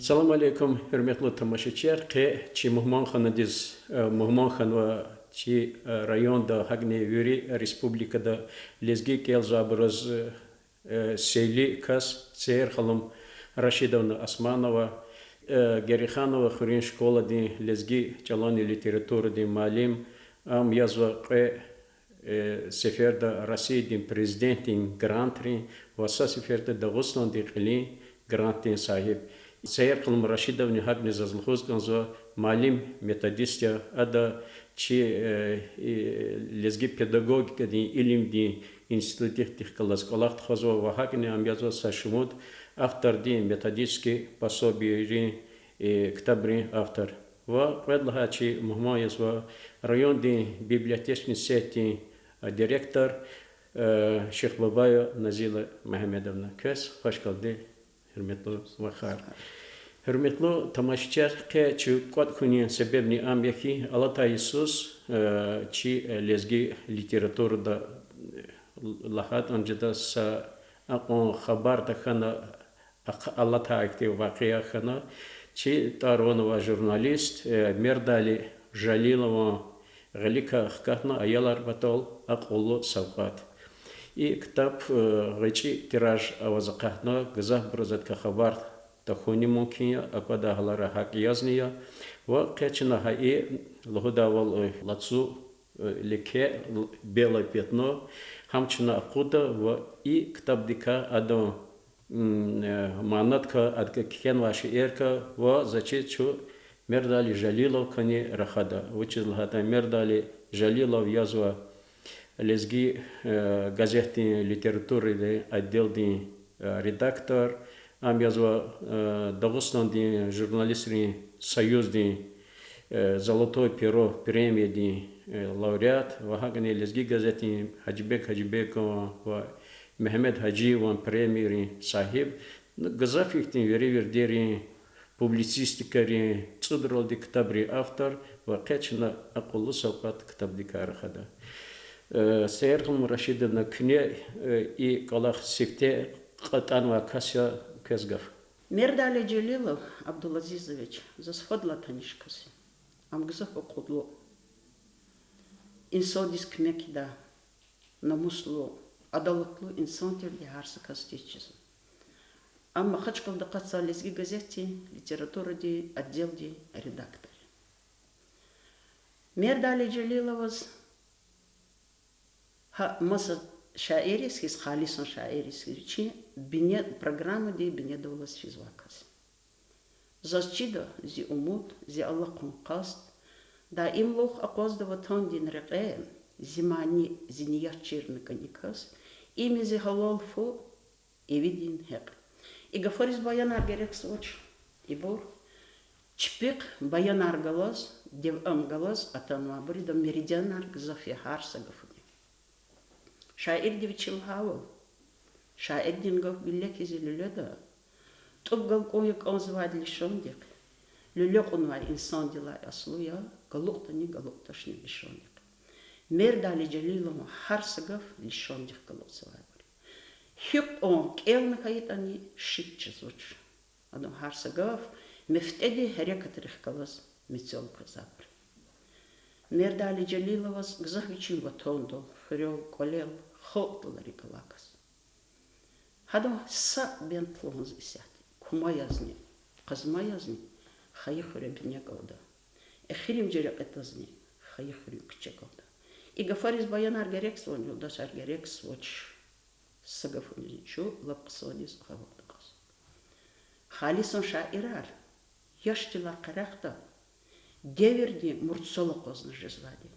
Салам алейкум, hürmetli тамашачылар. Чи мухманханадиз мухманханва чи районда хагне юри республикада лезги кел забраз сейли кас цер халам Рашидовна Османова Гериханова хурин школа ди лезги чалани литература ди малим ам язва сеферда России ди президентин грантри васа сеферда Дагестан ди қили грантин сахиб Саер Калм Рашидовне Хагне Зазлхоз Ганзо Малим методистя Ада Чи лезги педагогика ди илим ди институтих тихкалас колахт хазо Вахагне Амязо Сашмуд автор ди методический пособий ктабри автор. Ва предлагаю Чи Мухмаязва район ди библиотечной сети директор Шейх Бабая Назила Мухаммедовна. Кес хашкалди. Hürmetli vakar. Hürmetli tamaşçılar ki çu kod kuni sebebni am yaki Allah Isus çi lezgi literaturda lahat önceden sa akon haber da kana Allah Ta'ala vakıya kana çi Taronova jurnalist Merdali Jalilova Galika хкатна ayalar batol akolu savkat. И китаб речи тираж авазакахна газах бразат кахабар тахуни мумкиня аквада халара хак язния ва кечна хаи лохудавал лацу леке белое пятно хамчна акуда ва и китаб дика адо манатка адка кен ваши эрка ва зачечу Мердали Жалилов кани рахада вычезлхата Мердали Жалилов язва лезги газеты литературы отдел ди редактор ам язва Дагестан ди журналистский союз ди золотое перо премия ди лауреат вахагане лезги газеты Хаджибек Хаджибекова Мехмед Хаджиеван премии сахиб газафих ди вердери публицистикари цудрал ди китабри автор вакечна акулу савкат китаб ди кархада Саер Калм Рашидовна кне и калах сифте катанва кася кезгав. Мердали Джалилов Абдулазизович засходла танишкаси. Амгзах окудло. Инсон дискмекида намусло адалатлу инсон терди харса кастичиз. Амма хачкал да катса лезги газети литература ди отдел ди редактор. Мердали Джалиловаз Маса шаирис халисон шаирис чи бине программа ди бине довлас физвакас. Зачида зи умут зи Аллах кункаст да им лох акоз да ватан дин реqe зимани зиният черниканикас ими зи халал фу евидин хек. И гафарис баянар герек соч ибор чпик баянар галас дев галас атанва брида меридианар гзафи харса гафу شاعر دي بتشيل هاو شاعر دي نقف بالله كذي للدا تبقى القويك أنزواد للشوندق للق أنواع إنسان دي لا أصلية قلقت ني قلقتش ني للشوندق مرد على جليله ما حرسقف للشوندق قلقت سوابر حب أن كيلنا كيتاني شيك جزوج أدم حرسقف مفتدي هريكة رخكلاس متسول كزابر مرد على جليله واس غزه بيچين وتوندو فريو كوليل خطلري كلاكس هذا سا بين طلونز إسات كما يزني قزما يزني خيخري بنيا قودا اخريم جري قتزني خيخري كچه قودا إغفاريز بايانار غريكس ون يوداشار غريكس وچ سغفوني چو لقصونيس خبقدقس خالصون شاعرار يشتلا قرقتا Деверди мурцолокозна жезлади.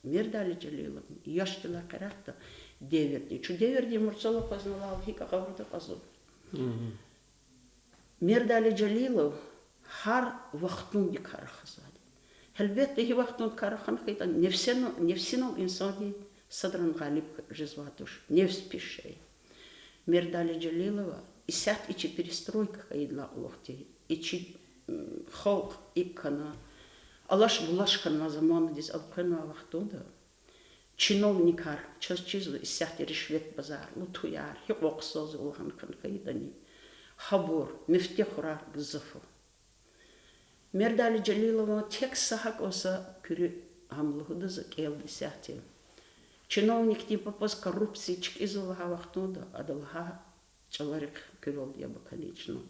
Мердали Джалилов яштила каракта деверди. Чу деверди мурцолокозна лавхи какаврута казу. Мердали Джалилов хар вахтун ди карахазади. Хелбет ди вахтун карахан хита нефсино инсади садран галиб жезватуш. Нефс пишей. Мердали Джалилова исят ичи перестройка хаидла улохти. Ичи холк иккана Алаш булашкан на заман дис алкана вахтуда. Чиновникар час чизу исяхти решвет базар лутуяр хиqoqsoz улхан кан кайдани. хабур, мифтехура гзафу. Мердали Джалилова текст сахак оса кюри хамлухуда за келди сяхтил. Чиновник типа пос коррупции чкизулага вахтуда, адалха человек кюрол яба конечно.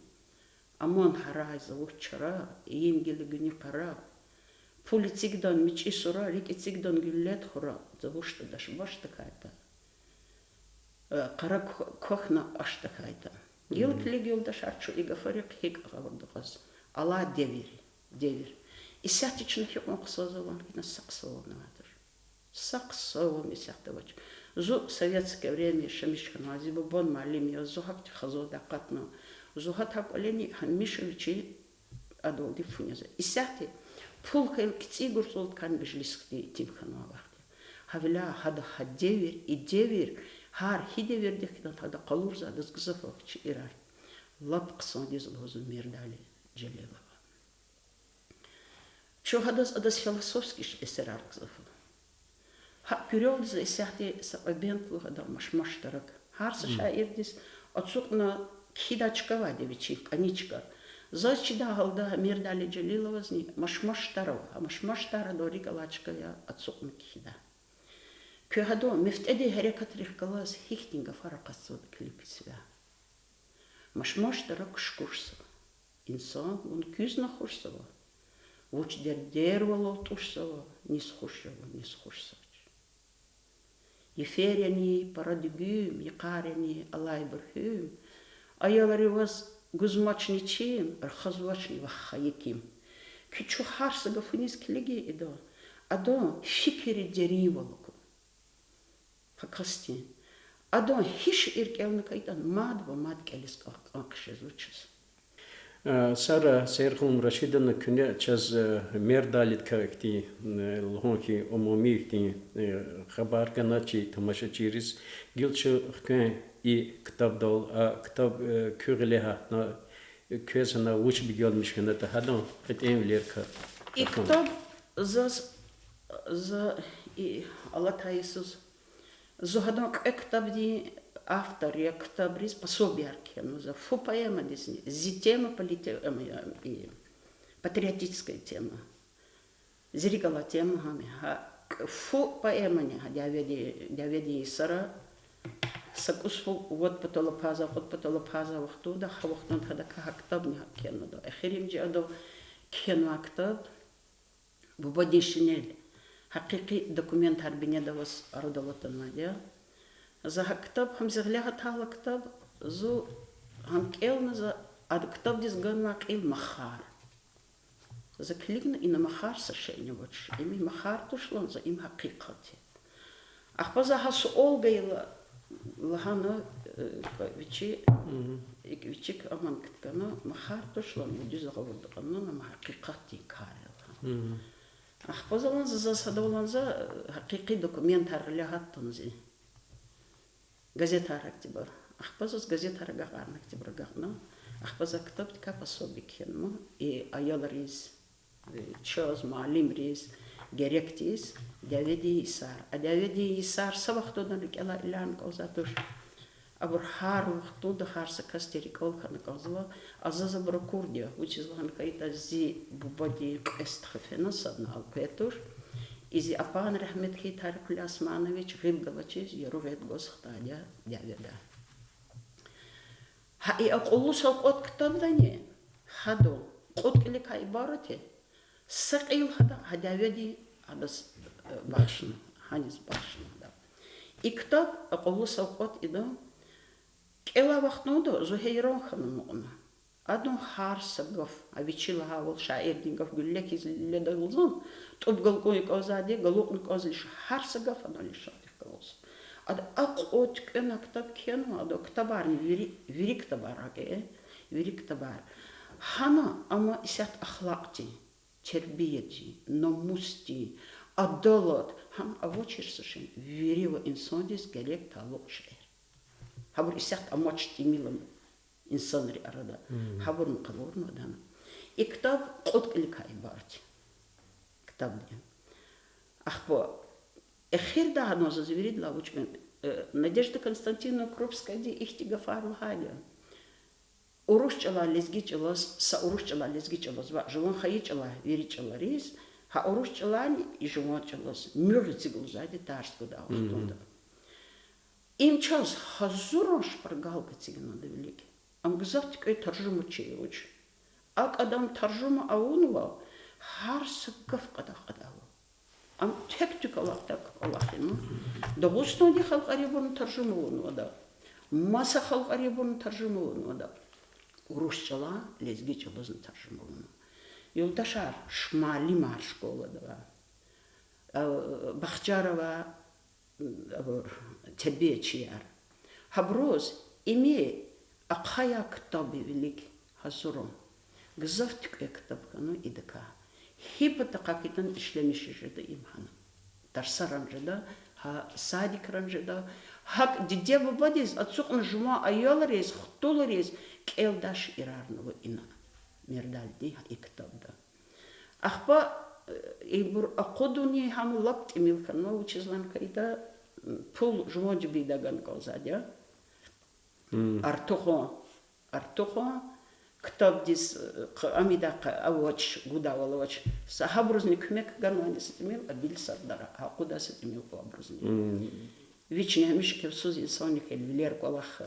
Амон харай зовут чара, ингели гни кара. Пули цигдан мечи сура, рики цигдан гюллет хура, зовут что даш баш такая-то. Кара кохна аш такая-то. Ел клигил даш арчу и гафарик хик агавардухас. Алла девир. И сятично хикон ксозован, на саксован надо. Саксован и сятовач. Зу советское время шамишкан азибу бон малим я зухак хазо дакатно. Зухатак олени ханмишевичи адол дифуняза. И сяти пулхел кцигур золт кан бежлискти тимханавахти. Хавила хада хадевир и девир хар хидевир дехтан хада калурза дазгзафович ирар. Лапксан дизлозу мирдали Джалилова. Чо хадас адас философский эсерар гзафу. Ха кюрел за исяхти сабабентлу хада машмаштарак. Харса шаирдис отсукна кхидачка вадевичи каничка. Зачида галда мирдали Джалилова зни машмаштаров. А машмаштара дори галачка я отсукна кхида. Кюхадо мифтеди херекатрих галас хихтинга фаракасуд клиписвя. Машмаштарак шкурсова. Инсан он кюзна хурсова. Уч дервало тушсова, не схушева. Еферяни, парадигюм, якаряни, алайбархюм. А я говорю, вас гузмачничим, архазвачни вахаяким. Кичу харсага фунис килиги идо. Адо фикери деривалку. Факасти. Адо хиш иркевна кайтан мад келис акшезучис. Сара Сейрхулм Рашидовна күне час мердалит кавекти лхонки умумикти хабар каначи тамашачирис гилчу хкэн и китабдал китаб күрелеха на көсана уч бигелмишкена та хадан этемлерка. И китаб за и Аллах Иисус зогадан китаб ди автор я китабрис пособие аркену за фу поэма десни зитема и патриотическая тема зригала тема хами фу поэма не дяведи сара сакусфу вот потолопаза вахтуда хавахтун хада китаб не аркену да ахирим джадо кену китаб бубадишинел حقيقي دокумент харбине да вас родоватан мадя за китаб хам зигляга тала китаб зу хам келна за ад китаб дис ганма кел махар за клигна и на махар сошельне вот ими махар тушлон за им хакикати ахпаза хас олгайла лахана вичи аман киткана махар тушлон диза говордукана на хакикати карел ахпазалан за садолан за хакики документ харлягаттунзи газета рактибар. Ахпазос газета рагарна ктибар гарна. Ахпаза китаб ка пособие кенмо и аялрис чоз малим рис геректис Давиди Исар. А Давиди Исар савахтодан кела илан козатуш. Абур хару хтуда харса кастерикол хана козла азаза брокурдия учизлан кайта зи бубади эстхефена саднал петуш. Изи апан рахметхи Тарикул Османович гилгалачиз ярувет госхтадя дяведа. Ха и aqullu савқот китабдане хадо қоткили кайбарате сақил хада хадаведи адас башн ханис башн да. И китаб aqullu савқот ида кела вахтнудо зухейрон ханумуна. Адон харсагов авичила хавол шаирдингов гуллекиз ледагулзон тубгалкой козаде галукн козлиш харсагов анолиш атикалос. Ад aqut кена китаб кену адо китабар вирик табараге вирик табар. Хана ама исят ахлакти тербияти номусти адалат хам авочирсашин вирива инсондис гелек талокшер. Хабур исят амочти милам инсанри арада хабур мукалорно дана. И китаб қоткили кайбарти. Китаб ден. Ахпо эхир да ноза зверид лавучмен Надежда Константиновна Крупская ди ихтига фарла хадя. урушчала лезгичалас, са урушчала лезгичалас, ва живон хаичала, веричаларис, ха урушчалани и живончалас, мюрцигулзади тарскуда охтунда. Им час хазурош паргалка цигнада велики. Ам гзавтик ай таржума чеевуч. Ак адам таржума аунва, харса гавкада кадава. Ам тектикалак так алахину. Да густони халкарибун таржума унвада. Маса халкарибун таржума унвада. Урушчала лезгичалазын таржума унвада. Юлдашар шмали мар школа дава. Бахчарова тебе чияр. Хаброз име акхая китаби велик хазуром. Гзавтик китабкану идека. Хипата какитан ишлемиши жеда имхана. Тарсаран жеда, ха садикран жеда. Хак дидева бадиз отсукн жума айоларез, хтуларез, келдаш ирарного ина. Мердальди и китабда. Ахпа ибур акудуни хаму лапт имилкану учизлан кайда пул жумоджи бидаган козадя. Артухо китаб дис амидака авоч гудавалоч. Сахабрузни кмек ганвани сатимил абил сардара. Акуда сатимил абрузни. Вичне мишке всуз инсоник эльвилер колах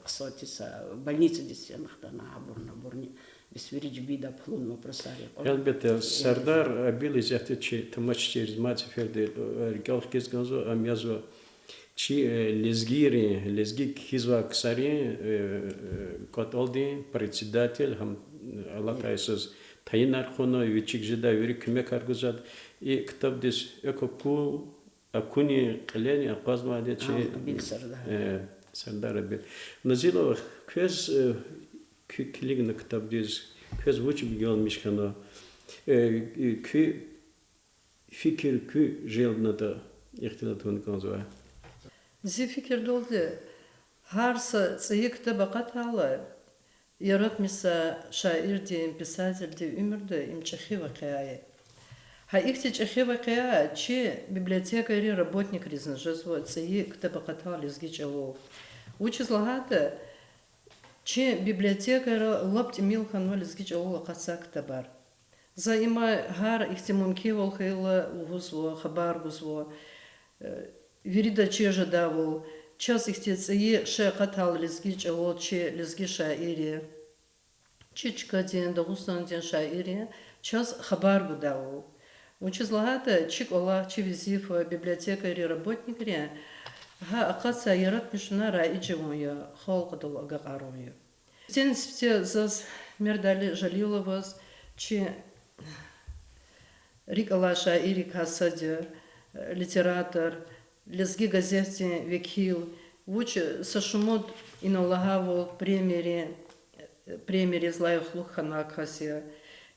ксотиса больница дисянахтана абурна бурни. Бисвирич бида плун вопросари. Elbette Serdar abil izahte çi tamaç çeriz maç ferde ergal kez ganzo amyazo çi lezgik hizva ksari котолди председатель хам алакайсыз тайнар хоно вичик жида вери кме каргузад и китап дис экоку акуни клени апазма де çi Serdar abil назило кез Килигна китап диз köz vuç bir gelmiş kana kü fikir kü jelna da ihtilatun kanzo. Зи fikir doldu. Harsa sayı kitaba katala yaratmisa şair diye писатель diye ömürde imçahi vakaya. Ha ihti çahi vakaya çi bibliotекари работник ризажезво sayı kitaba katala izgiçalo. Учизлагата Чи библиотекара лапт милхан вализгич аула қасак табар. За има хар ихтимумки волхайла угузво, хабар гузво, вирида чежа давол, час ихтецаи ше қатал лизгич аула чи лизги шаири, чи чкадин дагустан дин шаири, час хабар гудавол. Учизлагата чик ола чи визиф библиотекари работникри, ها أقصى يرد مشنا رأيجي ويا خالق دل أقارونيا. Сен спте заз мердали жалиловоз, чи рикала шаири касади, литератор, лезги газети векил, вуч сашумод инолагавол премири злаях лухана касия,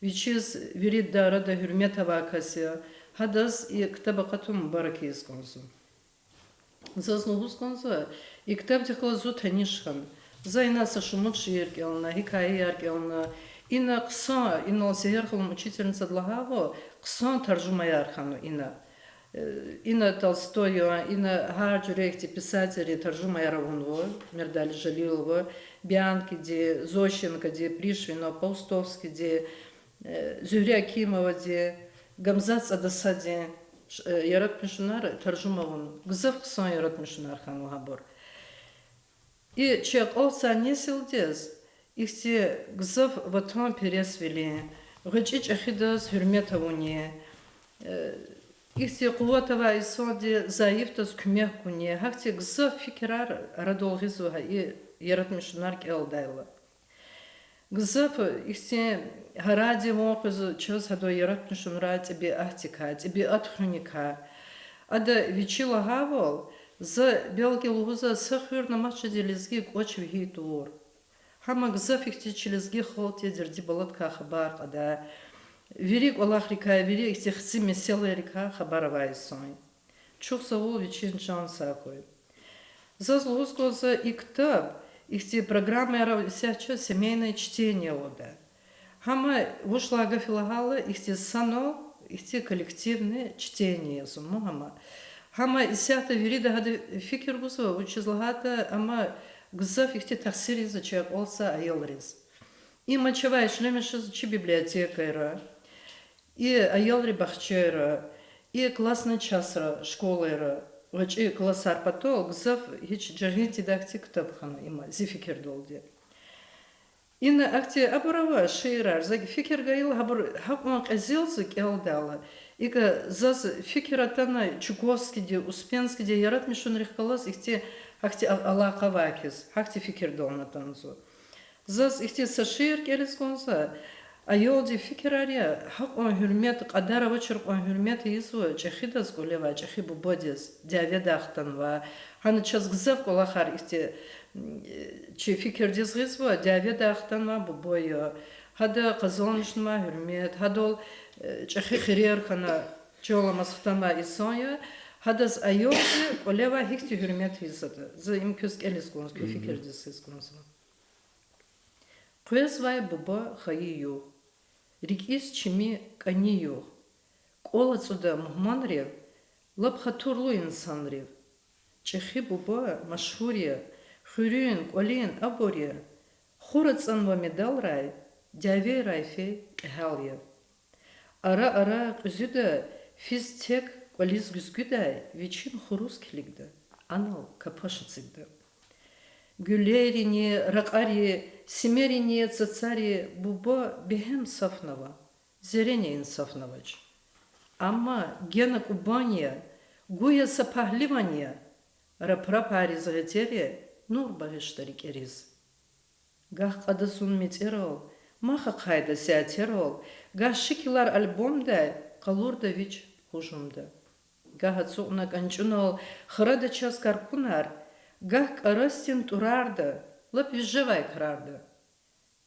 вичиз вирид дарада хюрметова касия, хадаз и ктабакатум бараки изгонзу. Зазнувус конза и ктаб дихла зут ханишхан. Зайна сашумут ширкелна, хикаяркелна, ина кса, ина сеерхлом учительница длагаво, кса таржума ярхану ина Толстою, ина Харджурехти писатели таржума яравунво, Мердали Жалилова, Бианки, де Зощенко, де Пришвино, Паустовский, де Зюря Акимова, де Гамзац Адасади, яратмишунар таржумавун, гзав кса яратмишунар хану хабор. И чек олса не силдез, ихти гзав ватон пересвели, гычич ахидас хюрметавуне, ихти куватава исоди заифтас кумехкуне, хахти гзав фикерар радолгизуха и яратмишунар келдайла. Гзав ихти харади мокызу чоз хадо яратмишунра тебе ахтика, тебе атхуника, ада вичила гавол, за белки лугуза сахыр на матче делезги коч вихитур. Хама гзав ихти челезги холте дерди балатка хабар ада. Верик Аллах река, верик ихти хци месела река хабаровая сон. Чух савол вичин чан сакой. За злузго за иктаб ихти программы сяча семейное чтение ода. Хама вышла агафилагала ихти сано, ихти коллективное чтение зуму хама. Хама исята вирида гады фикер гузва учизлагата ама гзав ихте тахсири за человек олса айолриз. И мачавай шлемешез чи библиотекайра, и айолри бахчайра, и классный часра школайра, и классар потол, гзав хич джаргин дидакти кітапхана има, зификер долде. Инна акте абурава шейрар, заги фикер гаил хапмак азилзик элдала. Ига заз фикератана Чуковский де Успенский де ярат мишун рихкалас ихте акте алакавакис, акте фикер долна танзу. Заз ихте сашир келес гонза, а йолди фикерария хак он хюрмет қадара вачырк он хюрмет изу чахидас голева чахибу бодис диаведахтанва. Хана час гзав колахар ихте чи фикер дизгизва диаведахтанва бубойо. Хада казонишнма хюрмет, хадол чахи хирер хана чола масхтама исоя. Хадас айолди голева хихти хюрмет изада. За им кюс келес гонз ку фикер дизгиз гонзва. Куэзвай буба хаи юх. Рикис чими кани юх. Кола цуда мухманрев, лабхатурлу инсанрев. Чехи буба машхурия, хурин, колин, абория. Хурацанва медал рай, дявей райфе кхальев. Ара кузюда физтек колиз гүзгүдай, вичин хурус килигда. Анал капашыцигда. Гюлерине, ракари, семерине, цацари, буба бехем сафнава, зерене инсафнавач. Амма гена кубания, гуя сапахливания, рапрапари загатере, нур багештарик эриз. Гах кадасун метерол, маха кайда сеатерол, гах шикилар альбомда, калурда вич хужумда. Гах ацугна канчунол, храда час каркунар, гах карастин турарда, лап визжевай крарда.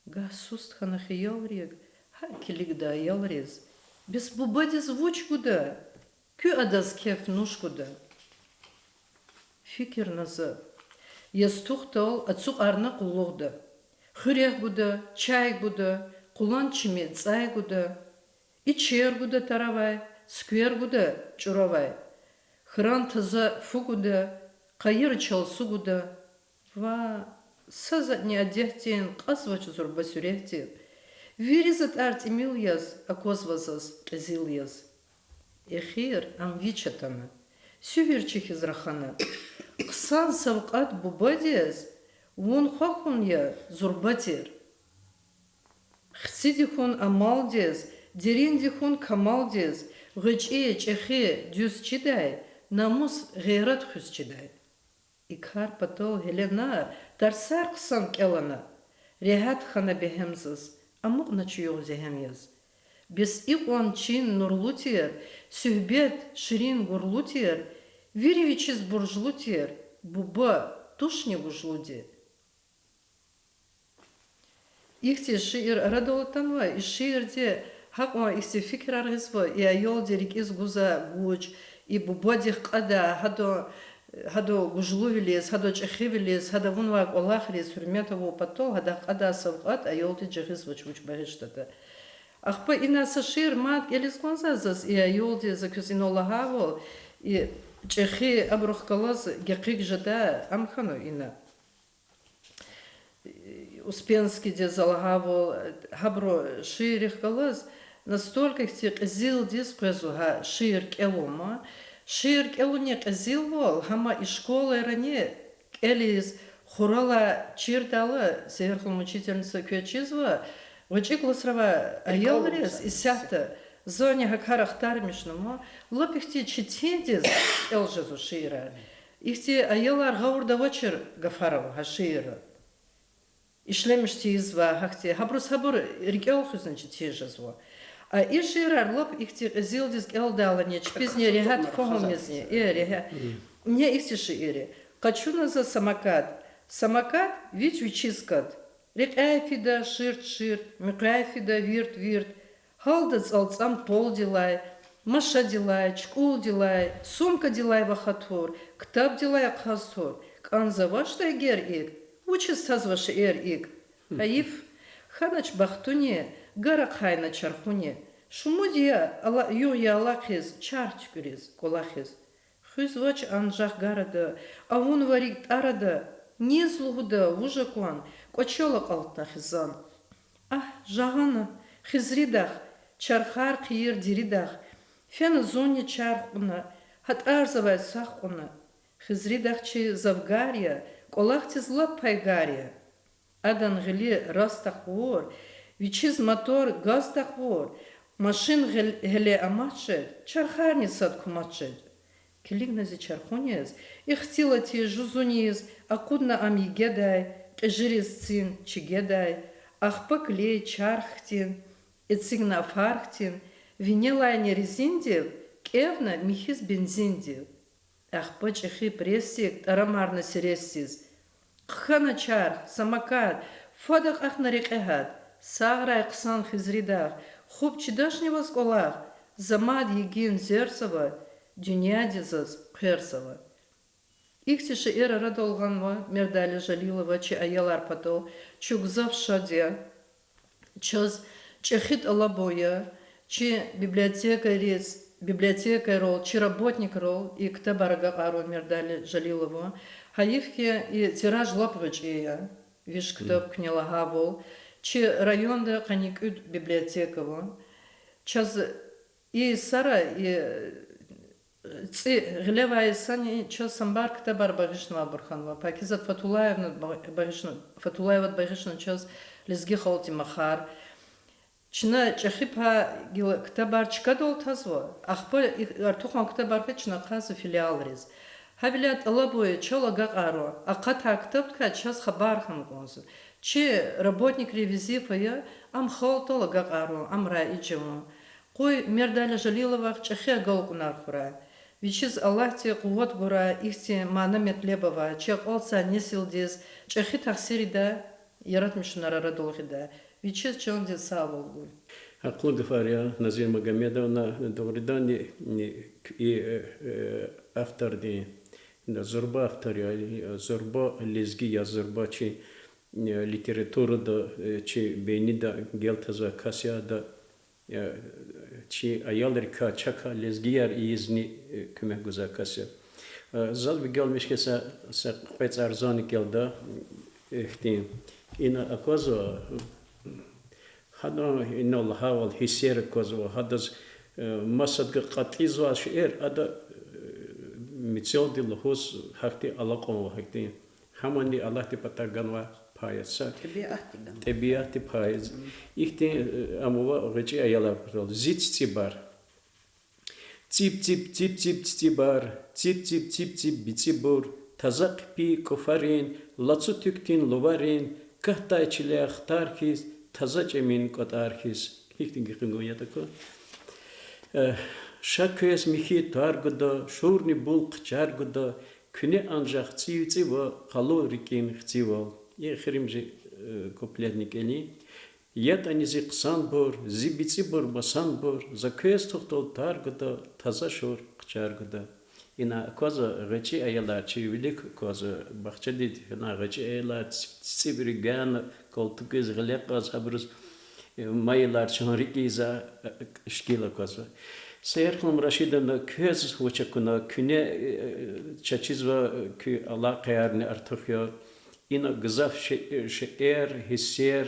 Гах сустхана хиялриг, ха килигда ялриз. Без бубади звучкуда, кю адас кеф нушкуда. Фикер наза. Ястухтал ацук арна кулугда. Хюрех гуда, чай гуда, кулан чими цай гуда. Ичер гуда таравай, сквер гуда чуравай. Хран таза фугуда, кайыр чалсу гуда. Ва саза не одехтен, казвач зурба сюрехтен. Виризат арт имил яз, акозвазаз, казил яз. Эхир амвичатана. Сюверчих израхана. Ксан савкат бубадиаз, вон хахун я зурбатир. Хсидихун амалдиаз, дерендихун камалдиаз, гыче чехе дюс чидай, намус гейрат хюс чидай. Икхар патол Хелена, тарсар ксан келана. Рехат хана бехемзаз, амук начуёг зехемьяз. Без икон чин нурлутир, сюхбет ширин гурлутир, виревичиз буржлутир, буба тушни гужлуди. Ихти шиир радолатанва, и шиирде хакма ихти фикр аргизва, и айол дерик из гуза гуч, и бубадих када, хадо гужлувилес, хадо чехивилес, хадо вунвак олахрес, хурметово потол, хада када савкат, айол де джихизва чуч бариштата. Ахпа инаса шир мат елис конзазас, и айол де закюзино лагавол, и чехи абрухкалаз гекик жада амхану ина. Успенский де залагавол хабро ширих калаз, настолько их зил дисквезу ха шир келома, шир келуне казил вол, хама и школы ране элис хурала чирдала, северхом учительница кючизва, вачикласрава аялрес и сята, зоне хакарах тармишному, лопихти читендис элжезу шира. Ихти аялар гаурда вачер гафаров хашира. Ишлемишти изва хахти, хабрус хабур рикелху значит тежезво. А и ширар лоб ихти зилдис элдала не чпизне регат фохомезне, регат. Не ихти шиире. Качуна за самокат. Самокат вич вичискат. Рекайфида ширт, микайфида вирт. Халдац алцам пол дилай, маша дилай, чкул дилай, сумка дилай вахатур, ктаб дилай акхастур. Канза вашта гер ик, учис тазваши ик. Аиф ханач бахтуне, гара хайна чархуне. Шумудия я алахиз, чартюкриз, колахиз. Хюз вач анжах гарада, а вон варик арада, низлугуда вужакон, кочола калтахизан. Жагана, хизридах, чархар кир диридах, фен зоне чархуна, хат арзавай сахуна, хизридах чи завгария, колахти злап пайгария. Адан гели растахвор, вичиз мотор газтахвор, машин гели амачет, чархарни сад кумачет. Келигнази чархунез, ихтилати жузуниз, акудна амигедай, кежириз цин чигедай, ахпак лей чархтин, эцигна фархтин, винелайни резиндив, кевна михиз бензиндив. Ахпач эхи прессик, тарамарна серессиз. Хана чарх, самакат, фадах ахнарик эхад, сагра эксан хизридах, хуб чидашни восколах, замад егин зерсова, дюнядизаз персова. Ихтише эра радолганва, мердали жалилова, чи аялар пато, чугзав шаде, чаз чехит алабоя, чи библиотека рол, чи работник рол, и ктабарга ару мердали жалилова, хаивки и тираж лапвич ея, виш ктаб книлагавол, чи районда каникуд библиотеково, час и сара и غلبة السنة شو سنبار كتبار باغشنا برخانوا باكيزات فتولايفت باغشنا شو لزجي خالتي مخار شنا تشخيبها كتبار شكادول تزوا أخبار ارتوخان كتبار فيشنا خاص فيليال ريز هبلات الله بوي شو لقى قارو أقطع كتبت كاتشاز خبار خنقوز شي работник ревизии فيا أم خالته لقى قارو أم رأيجمو قوي مردالة جليلة شخيا قلقنا الخرا Вичиз Аллахти кувот бура ихти мана метлебова, чек олца несилдиз, чехи тахсирида, яратмишунара радолхида, вичиз чонди саволгу. Акл говоря, Назир Магомедовна, добридан и автор ди, зорба автор, зорба лезги я зорба чи литература да чи бейнида гелтаза касия да чи ayalırka çaka lezgiyar izni küme güzakası. Zal bir gelmiş ki sa pek arzani geldi. İhtim. İna akazo hada inna Allah haval hisser kazo hadas masad qatiz va şiir ada mitsel dil hus hakti alaqom hakti hamani Allah te patagan va payasa tabiati payaz ihti amova gıcı ayalar rol zitstibar tip tip tip tip stibar tip tip tip tip bitsibur tazak pi kofarin latsu tüktin lovarin kahtayçile tarkis tazac emin kotarkis ihti gıkıngo yatako şakes mihi targıda şurni bulq çargıda küne ancak tsivtsiva kalorikin xtsiva Ехримжи коплетникени, ятанизи қсан бур, зибици бур, басан бур, за көз тоқтол таргыда, таза шур қчаргыда. Ина коза ғычи аялар, чи велик коза бақча дейді, ина ғычи аялар, цибри гана, колтукыз ғылек қаз хабрыз, майылар чонрики за шкила коза. Sayarkılım Raşid'in köz uçakuna, küne çaçizva kü Allah kayarını artık ya, ina gızaf şeir, hisser,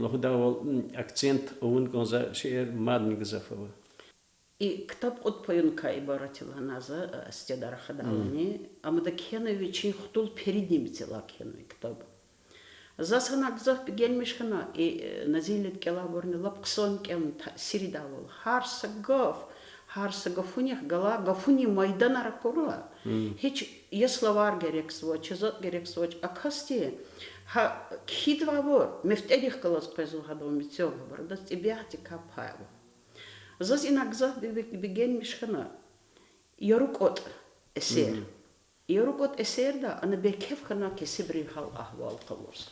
lohdaval akcent onun konza şeir madni gızafı. И ктаб от поюнка ибаратила наза стедара хадалани, амада кеновичи хтул переднимцела кенови ктаб. Засана гзав gelmişkana nazillet kelabорни лапксон кен сиридавол. Harsa gafunih gala gafuni maydana raporla. Hiç yaslavar gerek svoç, yazat gerek svoç. Akasti ha kidva vor, meftedik kalas pezu hadom bitsog var. Da stibiyati kapayvo. Zas inakzah gelmişkana yorukot eser. Yorukot eser da ana bekef kana kesibri hal ahval kalors.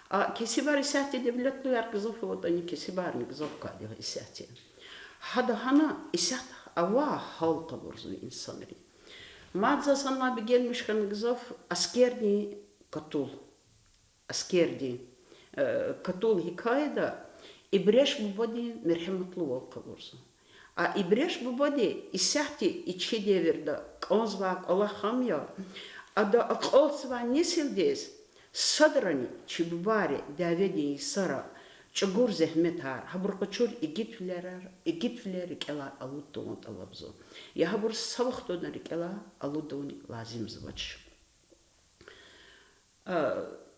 A kesibar isati devletli yargızov vot ani kesibar nigzov kadi isati. هذا هنا إسات أواه حال برزو إنسانري ما تزصنا بجيل مش خنجزف أسكيرني كتول حكاية دا إبريش ببادي مرحمة الله برزو إبريش ببادي إساتي إتشي ديفر دا كونزواك الله خاميا Ада ақолсва несилдес, садрани, чиббари, даведи и сара, чагур зехметар, хабуркачур Египтфлер кела алуддон талабзо. Я хабур савахтон кела алуддон лазим звач.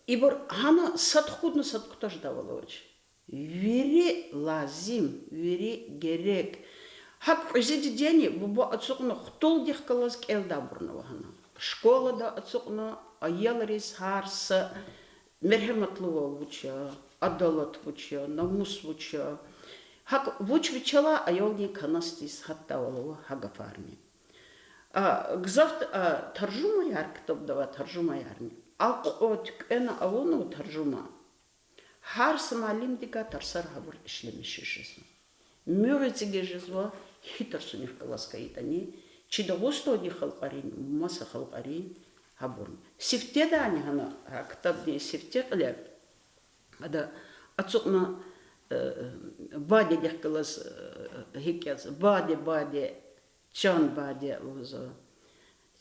Ибор хана садхудно садкутаж давалоч. Вери лазим, вери герек. Хак изиди дени, бубо отсукно хтул дихкалас келдабурного хана. Школа да отсукно, аяларис харса, мерхематлуа вуча, адалат вуча, намус вуча. Хак вуч вичала, аялги канастис хаттавалова хагафарни. Гзавт таржума яр китоб дава таржума ярни. Акот кена авону таржума. Харс малим дига тарсар хабур ишлемишишис. Мюрициге жизва хитарсуних каласкаитани. Чида густоди халқарин, маса халқарин хабурн. Сифтеда ани хана китабни сифтекле. Ада ацукна баде дихкалас хикяс баде чан баде лузо.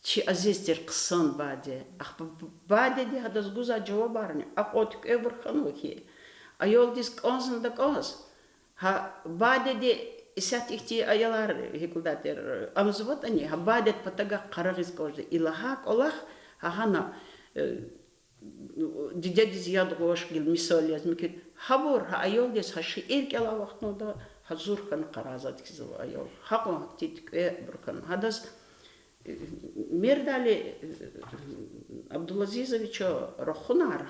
Чи азистер ксан баде. Ах баде ди хадас гуза джавабарни. Акотик эврханухи. Айол дис консен да конс. Ха баде ди исятихти аялар хикулдатер амзвот они ха бадет патага карагис кожи. Илахак олах хана дидядиз ядгош гил мисали азмикет. Хабур ха айол дис ха шиир кела вахтнода хазурхан каразат кизу айол. Хакон титик эврхан. Хадас Мердали Абдулазизовича Рохунар,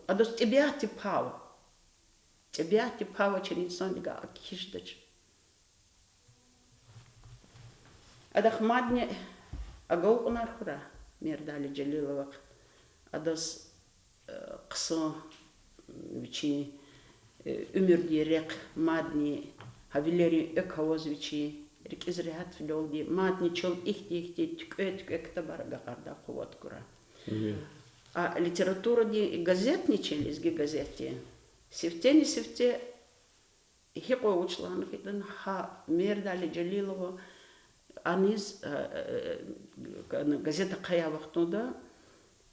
адос тебяти пава через сонdiga акишдач. Адах мадне агоунар хура Мердали Джалиловак, адос ксо вичи умердирек мадни хавилери экавозвичи. Рикизрят филолди, матничал ихти тюкет барга карда хуват кура. А литература ди газетничали из газети. Севте хипо учлан хитан ха Мердали Джалилова аниз газета кая вахтуда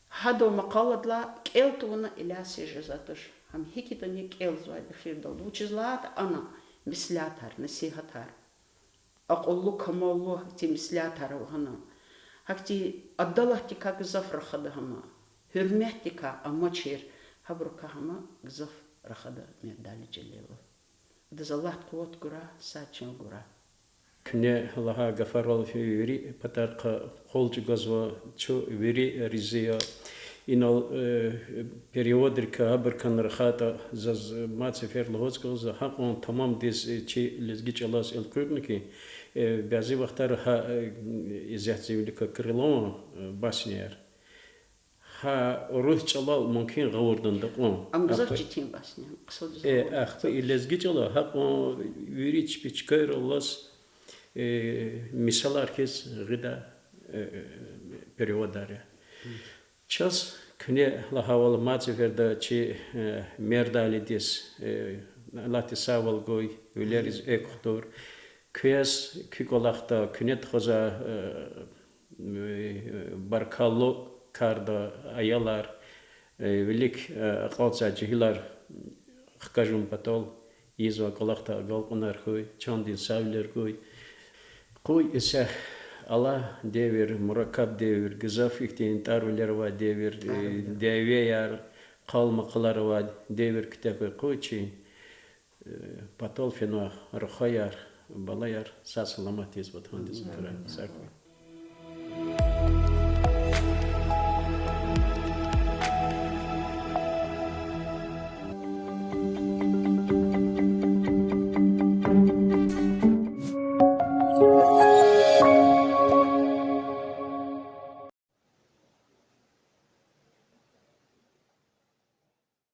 хадо мақаладла келтуна иляси жазатыш. Хам хикитани келзвай дхирдал. Учизлаат ана мислятар, насихатар. Aqullu kamallu timslat haravhana. Hakti addalahti ka gzaf rakhada hama. Hürmehti ka amaçir habruka hama gzaf rakhada Merdali Jalilov. Daz Allah quwat gura saçın gura. Kne Allaha gafarol fi veri patarqa qolcu gazva çu veri riziya inal periodrika haberkan rakhata zaz matsefer lhozkoz haqon tamam diz çi lezgiç alas el kurniki bazı vaxtlar ha izahzivlika krilo basniyer ha ruh çalal mümkün gavurdan da qon Amgazaf citin basniyer qsod akhfa lezgiç ala haqon veri çpiçkar alas misal herkes gıda periodare Час кне лахавал мацеверда чи Мердали дис лати савал гой улерис экхтор квес киколахта кнет хоза баркало карда аялар велик qalsa cihlar xkajum patol izva kolахта galqonar koy çandin savler koy koy ise Allah devir, murakab devir, gızaf iktiyin tarviler devir, deviyar, kalmaklar var devir kitabı koçi, patol fena, ruhayar, balayar, sasılamat izbat handis kıra, sakın.